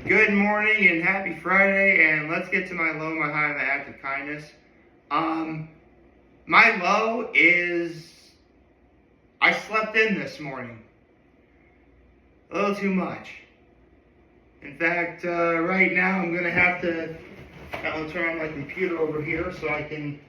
Good morning and happy Friday, and let's get to my low, my high, and my act of kindness. My low is I slept in this morning. A little too much. In fact, right now I'm gonna have to turn on my computer over here so I can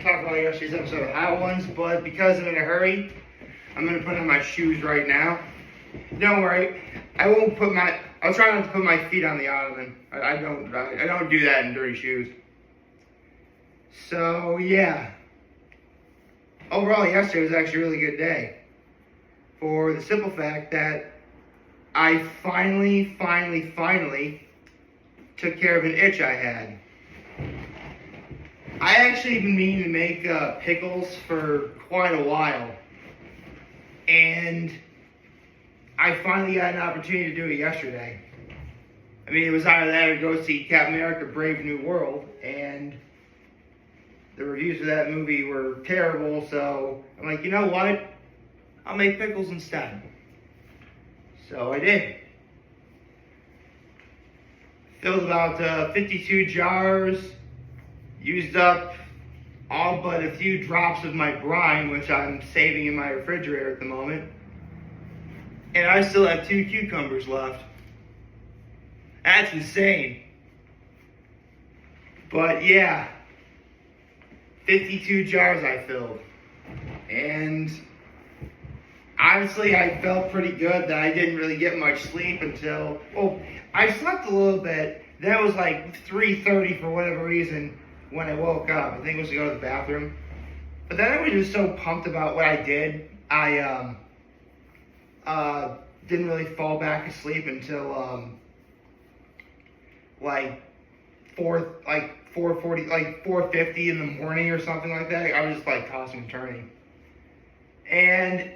talk about yesterday's episode of Hot Ones, but because I'm in a hurry, I'm gonna put on my shoes right now. Don't worry, I'll try not to put my feet on the ottoman. I don't do that in dirty shoes. So yeah, overall yesterday was actually a really good day, for the simple fact that I finally took care of an itch I had. I actually been meaning to make pickles for quite a while, and I finally got an opportunity to do it yesterday. I mean, it was either that or go see Captain America: Brave New World, and the reviews of that movie were terrible, so I'm like, you know what? I'll make pickles instead. So I did. Filled about 52 jars, used up all but a few drops of my brine, which I'm saving in my refrigerator at the moment. And I still have 2 cucumbers left. That's insane. But yeah, 52 jars I filled. And honestly, I felt pretty good that I didn't really get much sleep until, I slept a little bit. Then it was like 3:30 for whatever reason when I woke up. I think it was to go to the bathroom. But then I was just so pumped about what I did. I didn't really fall back asleep until like 4:40, like 4:50 in the morning or something like that. I was just like tossing and turning. And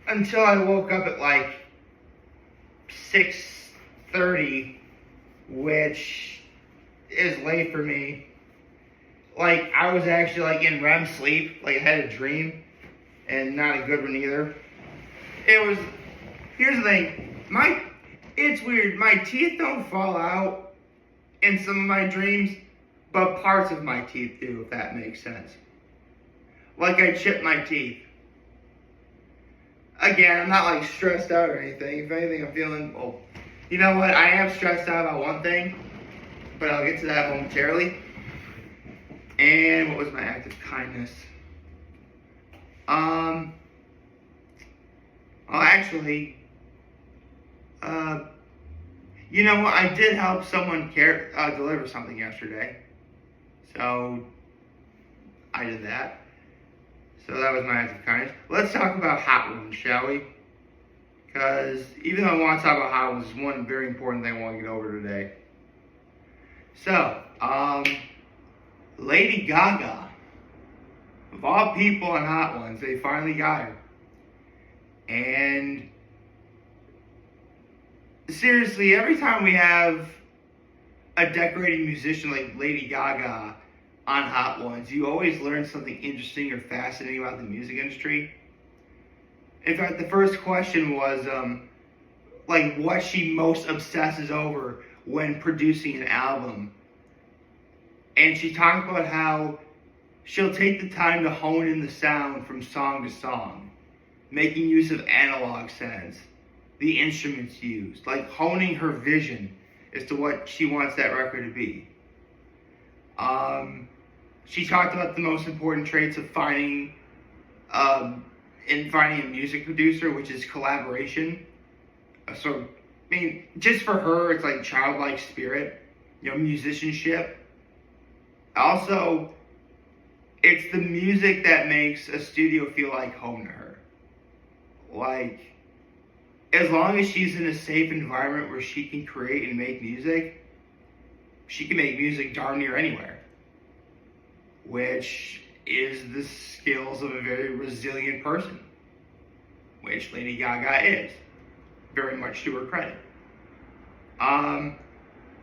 until I woke up at like 6:30, which is late for me. Like, I was actually like in REM sleep, like I had a dream, and not a good one either. Here's the thing, it's weird, my teeth don't fall out in some of my dreams, but parts of my teeth do, if that makes sense. Like I chipped my teeth. Again, I'm not like stressed out or anything. If anything, I'm feeling, you know what, I am stressed out about one thing, but I'll get to that momentarily. And what was my act of kindness? You know what? I did help someone deliver something yesterday. So, I did that. So that was my act of kindness. Let's talk about Hot Ones, shall we? Because even though I want to talk about Hot Ones, there's one very important thing I want to get over today. So, Lady Gaga, of all people on Hot Ones, they finally got her. And seriously, every time we have a decorating musician like Lady Gaga on Hot Ones, you always learn something interesting or fascinating about the music industry. In fact, the first question was like what she most obsesses over when producing an album. And she talked about how she'll take the time to hone in the sound from song to song, making use of analog sounds, the instruments used, like honing her vision as to what she wants that record to be. She talked about the most important traits of finding a music producer, which is collaboration. So, I mean, just for her, it's like childlike spirit, musicianship. Also, it's the music that makes a studio feel like home to her. Like, as long as she's in a safe environment where she can create and make music, she can make music darn near anywhere. Which is the skills of a very resilient person, which Lady Gaga is, very much to her credit.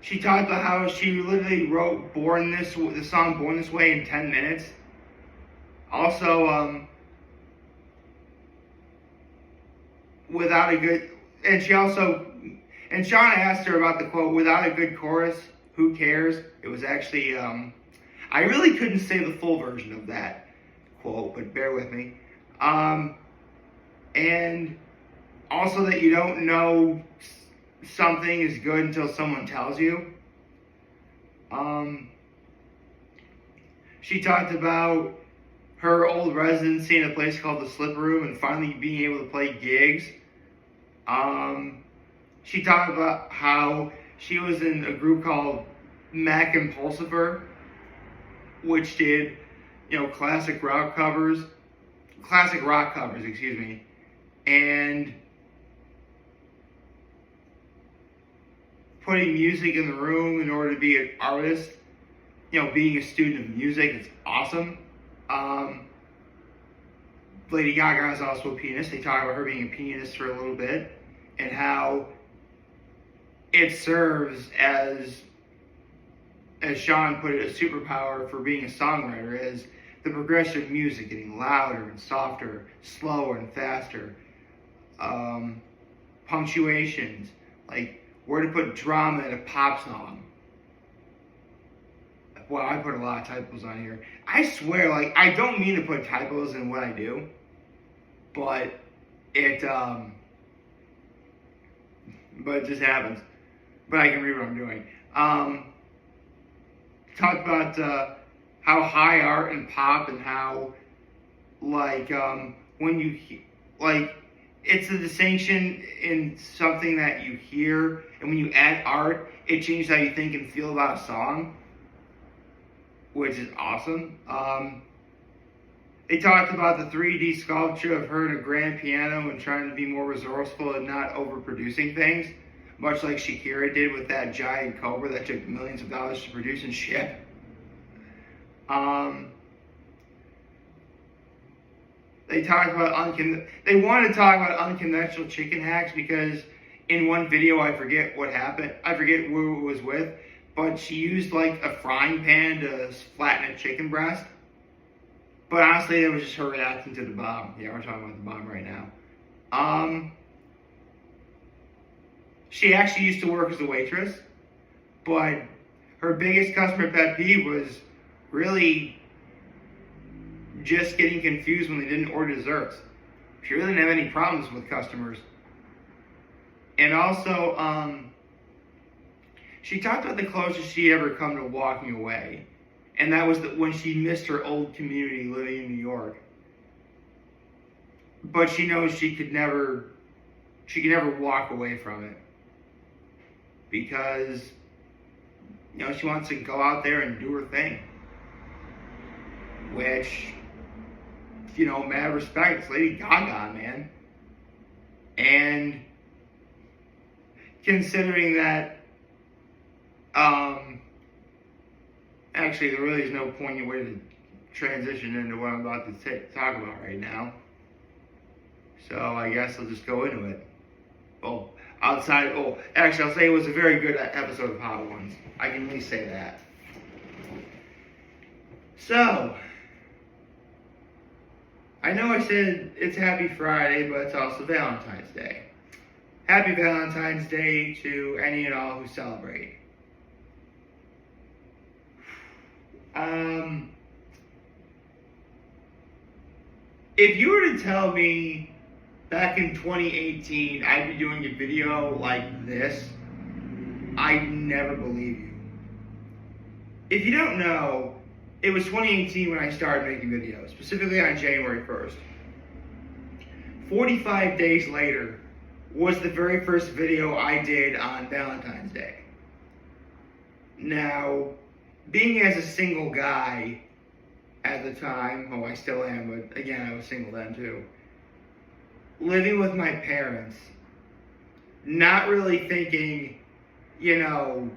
She talked about how she literally wrote the song Born This Way in 10 minutes. Also, without a good, and she also, And Sean asked her about the quote, "Without a good chorus, who cares?" It was actually, I really couldn't say the full version of that quote, but bear with me. And also that you don't know something is good until someone tells you. She talked about her old residency in a place called the Slip Room and finally being able to play gigs. She talked about how she was in a group called Mac Impulsiver, which did, classic rock covers, and putting music in the room in order to be an artist, being a student of music is awesome. Lady Gaga is also a pianist. They talk about her being a pianist for a little bit and how it serves as Sean put it, a superpower for being a songwriter is the progression of music getting louder and softer, slower and faster. Punctuations, like where to put drama in a pop song. Well, I put a lot of typos on here. I swear, I don't mean to put typos in what I do, but it just happens. But I can read what I'm doing. Talk about how high art and pop and how, when you, it's a distinction in something that you hear, and when you add art, it changes how you think and feel about a song, which is awesome. They talked about the 3D sculpture of her and a grand piano and trying to be more resourceful and not overproducing things, much like Shakira did with that giant cobra that took millions of dollars to produce and ship. They talked about they wanted to talk about unconventional chicken hacks because in one video, I forget what happened. I forget who it was with, but she used a frying pan to flatten a chicken breast. But honestly, it was just her reacting to the bomb. Yeah, we're talking about the bomb right now. She actually used to work as a waitress, but her biggest customer pet peeve was really just getting confused when they didn't order desserts. She really didn't have any problems with customers. And also, she talked about the closest she ever come to walking away. And that was when she missed her old community living in New York. But she knows she could never walk away from it. Because, she wants to go out there and do her thing. Which, mad respect, it's Lady Gaga, man. And considering that, actually, there really is no poignant way to transition into what I'm about to talk about right now. So I guess I'll just go into it. Actually, I'll say it was a very good episode of Hot Ones. I can at least say that. So, I know I said it's Happy Friday, but it's also Valentine's Day. Happy Valentine's Day to any and all who celebrate. If you were to tell me back in 2018 I'd be doing a video like this, I'd never believe you. If you don't know, it was 2018 when I started making videos, specifically on January 1st. 45 days later was the very first video I did on Valentine's Day. Now, being as a single guy at the time, I still am, but again, I was single then too. Living with my parents, not really thinking, no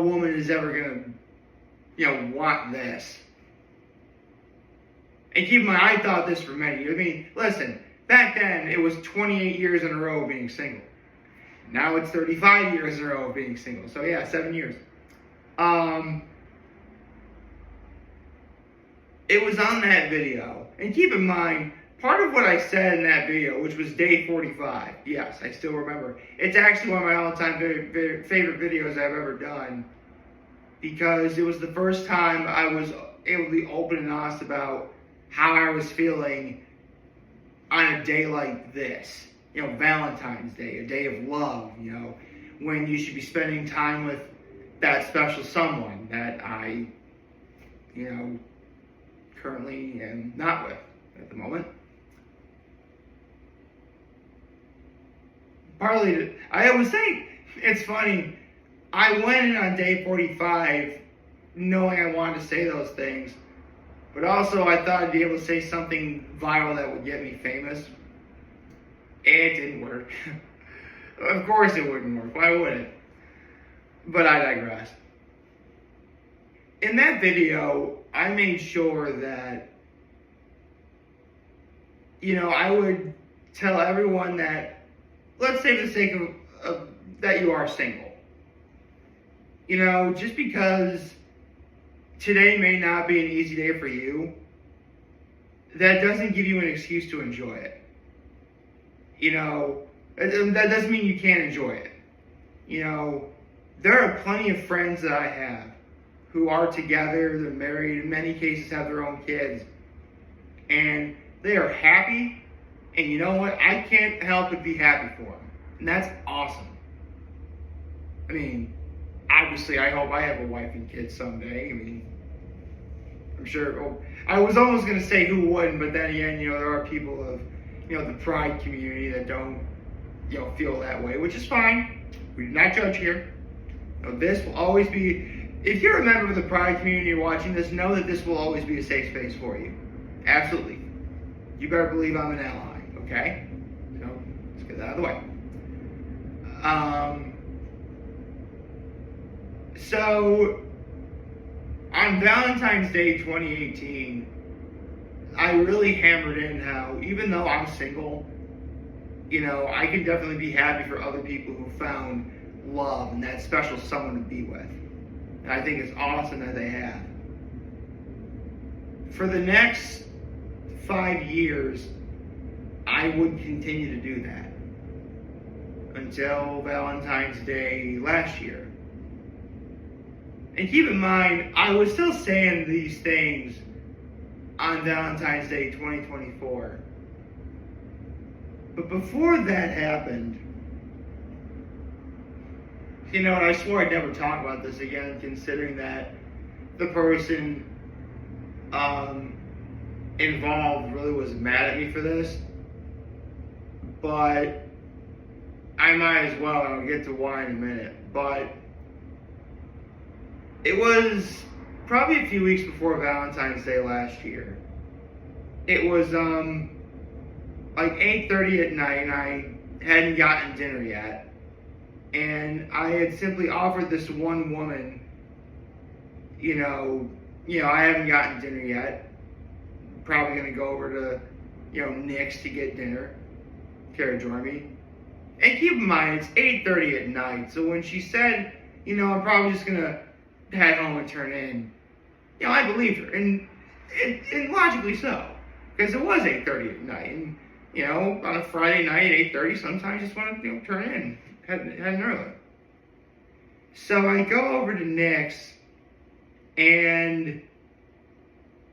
woman is ever gonna, want this. And keep in mind, I thought this for many years. I mean, listen, back then it was 28 years in a row of being single. Now it's 35 years in a row of being single. So yeah, 7 years. It was on that video. And keep in mind, part of what I said in that video, which was day 45, yes, I still remember. It's actually one of my all-time favorite videos I've ever done, because it was the first time I was able to be open and honest about how I was feeling on a day like this. You know, Valentine's Day, a day of love, you know, when you should be spending time with that special someone that I, you know, currently am not with at the moment. Partly, I was saying, it's funny, I went in on day 45 knowing I wanted to say those things, but also I thought I'd be able to say something viral that would get me famous. It didn't work. Of course it wouldn't work. Why would it? But I digress. In that video, I made sure that, you know, I would tell everyone that, let's say for the sake of that you are single. You know, just because today may not be an easy day for you, that doesn't give you an excuse to enjoy it. You know, that doesn't mean you can't enjoy it. You know, there are plenty of friends that I have who are together, they're married, in many cases have their own kids, and they are happy, and you know what? I can't help but be happy for them, and that's awesome. I mean, obviously, I hope I have a wife and kids someday. I mean, I'm sure. Oh, I was almost going to say who wouldn't, but then again, you know, there are people of, you know, the pride community that don't, you know, feel that way, which is fine. We do not judge here. You know, this will always be, if you're a member of the pride community watching this, know that this will always be a safe space for you. Absolutely. You better believe I'm an ally, okay? So, let's get that out of the way. So, on Valentine's Day 2018, I really hammered in how, even though I'm single, you know, I can definitely be happy for other people who found love and that special someone to be with. And I think it's awesome that they have. For the next 5 years, I would continue to do that until Valentine's Day last year. And keep in mind, I was still saying these things on Valentine's Day 2024. But before that happened, you know, and I swore I'd never talk about this again, considering that the person involved really was mad at me for this. But I might as well, and I'll get to why in a minute. But it was probably a few weeks before Valentine's Day last year. It was like 8:30 at night, and I hadn't gotten dinner yet. And I had simply offered this one woman, you know, I haven't gotten dinner yet. Probably gonna go over to, you know, Nick's to get dinner. Care to join me? And keep in mind, it's 8:30 at night. So when she said, you know, I'm probably just gonna head home and turn in, you know, I believed her, and logically so, because it was 8:30 at night, and you know, on a Friday night at 8:30, sometimes you just want to, you know, turn in, head early. So I go over to Nick's, and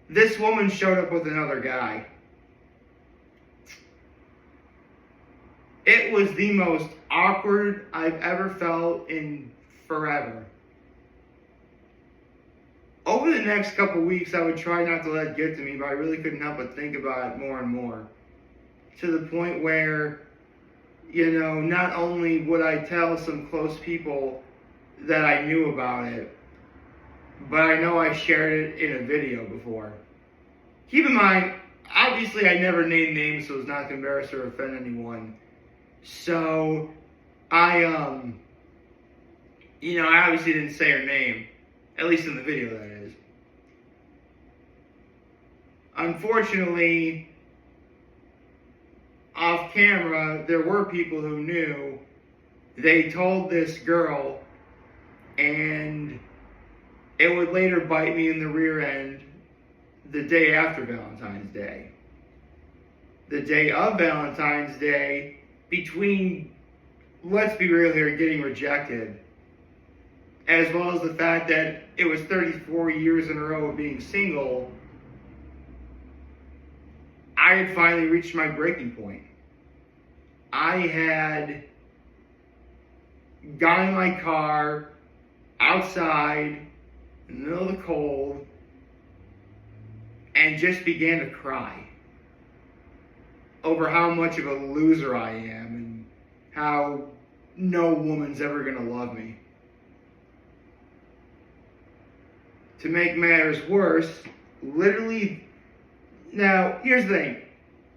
this woman showed up with another guy. It was the most awkward I've ever felt in forever. Over the next couple weeks, I would try not to let it get to me, but I really couldn't help but think about it more and more. To the point where, you know, not only would I tell some close people that I knew about it, but I know I shared it in a video before. Keep in mind, obviously I never named names so as not to embarrass or offend anyone. So, I obviously didn't say her name, at least in the video, that is. Unfortunately, off camera, there were people who knew. They told this girl, and it would later bite me in the rear end the day after Valentine's Day. the day of Valentine's Day, between, let's be real here, getting rejected, as well as the fact that it was 34 years in a row of being single, I had finally reached my breaking point. I had got in my car, outside, in the middle of the cold, and just began to cry over how much of a loser I am and how no woman's ever going to love me. To make matters worse, literally, now, here's the thing.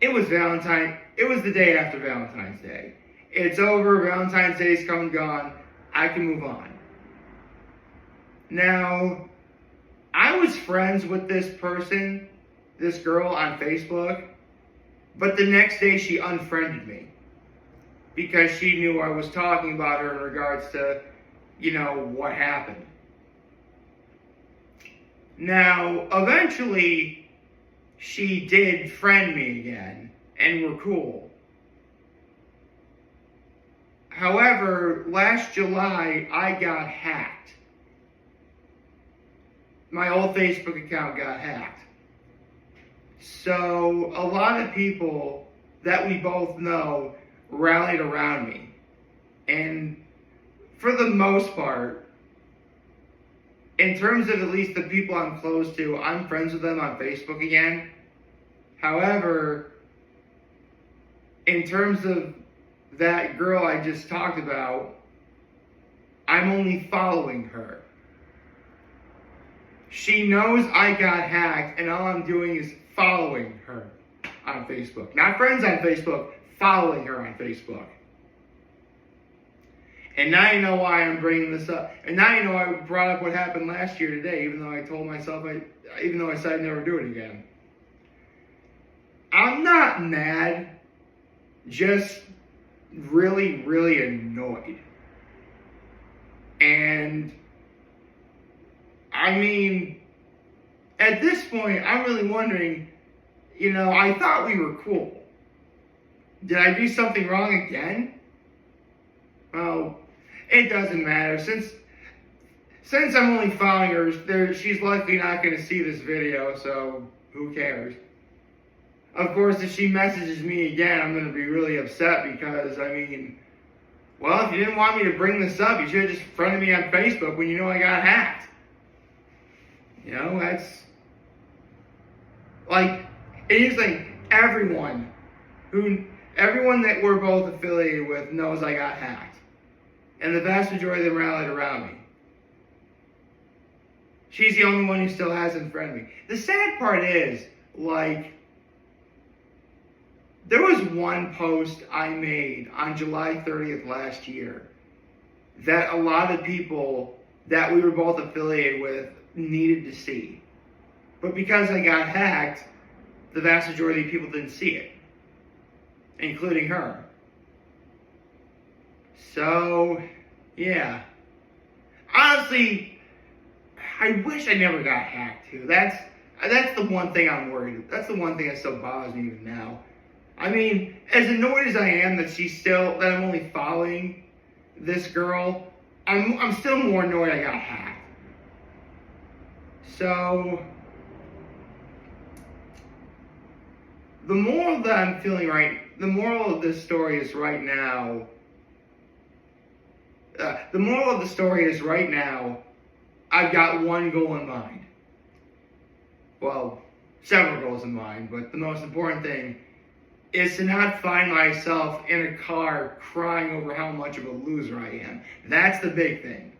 It was the day after Valentine's Day. It's over, Valentine's Day's come and gone, I can move on. Now, I was friends with this person, this girl on Facebook, but the next day she unfriended me because she knew I was talking about her in regards to, what happened. Now, eventually, she did friend me again, and we're cool. However, last July, I got hacked. My old Facebook account got hacked. So, a lot of people that we both know rallied around me. And for the most part, in terms of at least the people I'm close to, I'm friends with them on Facebook again. However, in terms of that girl I just talked about, I'm only following her. She knows I got hacked, and all I'm doing is following her on Facebook. Not friends on Facebook, following her on Facebook. And now you know why I'm bringing this up. And now you know I brought up what happened last year today, even though I told myself, even though I said I'd never do it again. I'm not mad, just really, really annoyed. And, I mean, at this point, I'm really wondering, I thought we were cool. Did I do something wrong again? Well, it doesn't matter. Since I'm only following her, she's likely not going to see this video, so who cares? Of course, if she messages me again, I'm going to be really upset because, if you didn't want me to bring this up, you should have just friended me on Facebook when you know I got hacked. That's... and here's the thing, everyone that we're both affiliated with knows I got hacked. And the vast majority of them rallied around me. She's the only one who still hasn't friended me. The sad part is, there was one post I made on July 30th last year that a lot of people that we were both affiliated with needed to see. But because I got hacked, the vast majority of people didn't see it, including her. So, yeah. Honestly, I wish I never got hacked too. That's the one thing I'm worried about. That's the one thing that still bothers me even now. As annoyed as I am that I'm only following this girl, I'm still more annoyed I got hacked. So, the moral of this story is right now, I've got one goal in mind. Well, several goals in mind, but the most important thing is to not find myself in a car crying over how much of a loser I am. That's the big thing.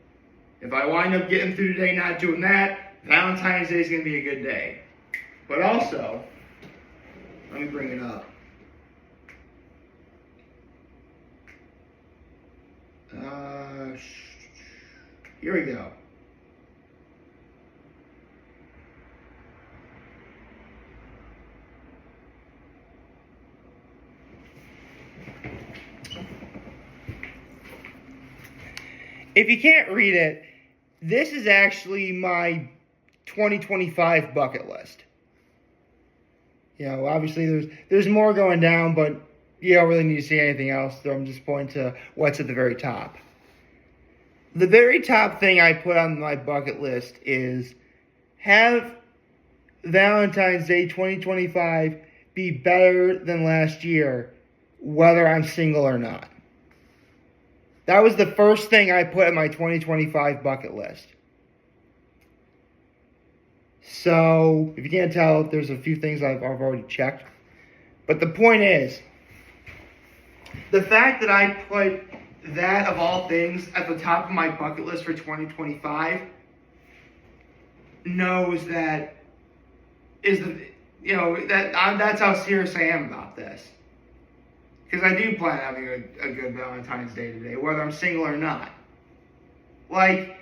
If I wind up getting through today not doing that, Valentine's Day is going to be a good day. But also, let me bring it up. Here we go. If you can't read it, this is actually my 2025 bucket list. Obviously there's more going down, but you don't really need to see anything else. So I'm just pointing to what's at the very top. The very top thing I put on my bucket list is have Valentine's Day 2025 be better than last year, whether I'm single or not. That was the first thing I put on my 2025 bucket list. So, if you can't tell, there's a few things I've already checked. But the point is, the fact that I put that, of all things, at the top of my bucket list for 2025 knows that that's how serious I am about this. Because I do plan on having a good Valentine's Day today, whether I'm single or not. Like,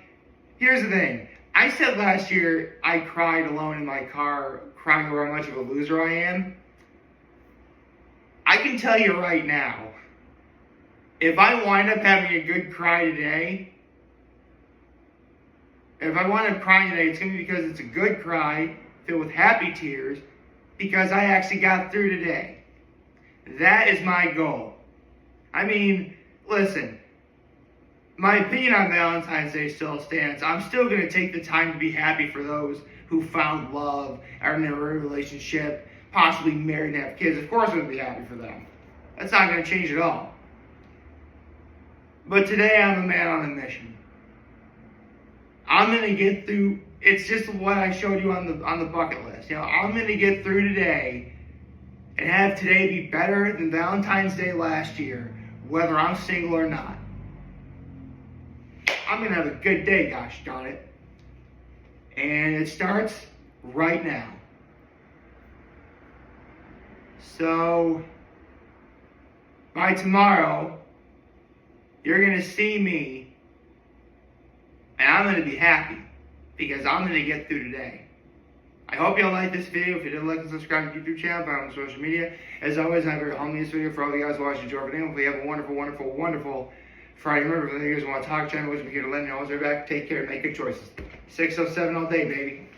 here's the thing. I said last year I cried alone in my car, crying over how much of a loser I am. I can tell you right now, if I wind up having a good cry today, if I wind up crying today, it's going to be because it's a good cry, filled with happy tears, because I actually got through today. That is my goal. I mean, listen, my opinion on Valentine's Day still stands. I'm still going to take the time to be happy for those who found love, are in a relationship, possibly married and have kids. Of course I'm going to be happy for them. That's not going to change at all. But today I'm a man on a mission. I'm going to get through. It's just what I showed you on the bucket list. I'm going to get through today and have today be better than Valentine's Day last year, whether I'm single or not. I'm going to have a good day, gosh darn it. And it starts right now. So, by tomorrow, you're going to see me, and I'm going to be happy, because I'm going to get through today. I hope y'all liked this video. If you did, like and subscribe to the YouTube channel, follow me on social media. As always, I have a very humble video for all you guys watching. Enjoy everything. Hopefully you have a wonderful, wonderful, wonderful Friday. Remember, if you guys want to talk, channel, always be here to let me know. Always be back. Take care and make good choices. 607 all day, baby.